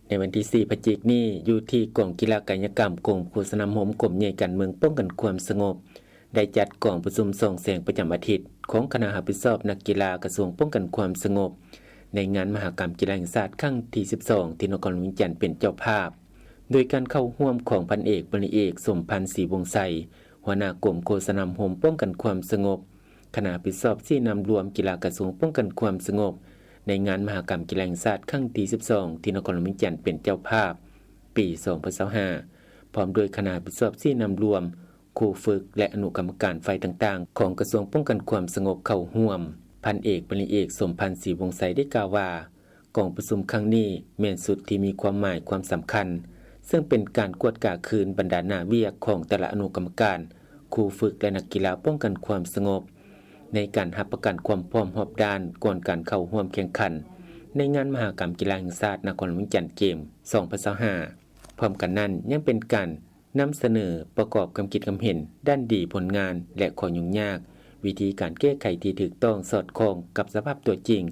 ในวันที่4พฤศจิกายนนี้อยู่ที่กองกีฬากายกรรมกรมโฆษณาหมกรมใหญ่การเมืองป้องกันความสงบได้จัดกองประชุมส่องแสงประจำอาทิตย์ของคณะรับผิดชอบนักกีฬากระทรวงป้องกันความสงบในงานมหกรรมกีฬาแห่งชาติครั้งที่12ที่นครหลวงวิจันทร์เป็นเจ้าภาพโดยการเข้าร่วมของพันเอกบริเอกสมพันธ์ศรีวงศ์ไสหัวหน้ากรมโฆษณาหมป้องกันความสงบคณะรับผิดชอบที่นำรวมกีฬากระทรวงป้องกันความสงบในงานมหกรรมกีฬาแห่งชาติครั้งที่12ที่นครหลวงวิจันทร์เป็นเจ้าภาพปี2025พร้อมโดยคณะรับผิดชอบที่นำรวมครูฝึกและอนุกรรมการฝ่ายต่างๆของกระทรวงป้องกันความสงบเข้าร่วมพันเอกบริเอกสมพันธ์ศรีวงศ์ไสได้กล่าวว่ากองประชุมครั้งนี้แม่นสุดที่มีความหมายความสำคัญซึ่งเป็นการกวดกาคืนบรรดาหน้าเวียกของแต่ละอนุกรรมการครูฝึกและนักกีฬาป้องกันความสงบในการรับประกันความพร้อมรอบด้านก่อนการเข้าร่วมแข่งขันในงานมหกรรมกีฬาแห่งชาตินครหลวงวิจันทร์เกม2025พร้อมกันนั้นยังเป็นการนำเสนอประกอบความคิดความเห็นด้านดีผลงานและข้อยุ่งยากวิธีการแก้ไขที่ถูกต้องสอดคล้องกับสภาพตัวจริง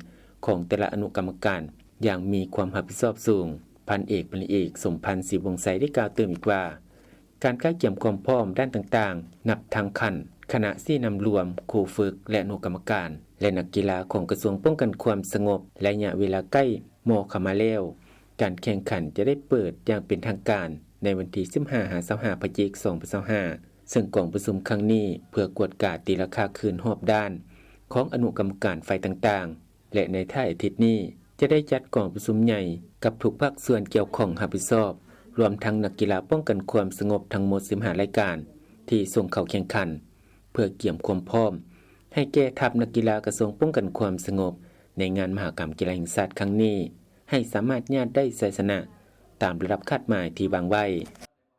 ของแต่ละอนุกรรมการอย่างมีความรับผิดชอบสูงพันเอกบริเอกสมพันธ์ศรีวงศ์ไสได้กล่าวเติมอีกว่าการใกล้เกี่ยมความพร้อมด้านต่างๆนับทางขั้นคณะที่นำรวมครูฝึกและอนุกรรมการและนักกีฬาของกระทรวงป้องกันความสงบและระยะเวลาใกล้มอเข้ามาแล้วการแข่งขันจะได้เปิดอย่างเป็นทางการในวันที่15-25พฤศจิกายน2025ซึ่งกองประชุมครั้งนี้เพื่อกวดกาตีราคาคืนรอบด้านของอนุกรรมการฝ่ายต่างๆและในท้ายอาทิตย์นี้จะได้จัดกองประชุมใหญ่กับทุกภาคส่วนเกี่ยวข้องรับผิดชอบรวมทั้งนักกีฬาป้องกันความสงบทั้งหมด15รายการที่ส่งเข้าแข่งขันเพื่อเกี่ยมความพร้อมให้แก่ทัพนักกีฬากระทรวงป้องกันความสงบในงานมหกรรมกีฬาแห่งชาติครั้งนี้ให้สามารถญาติได้ชัยชนะตามระดับคาดหมายที่วางไว้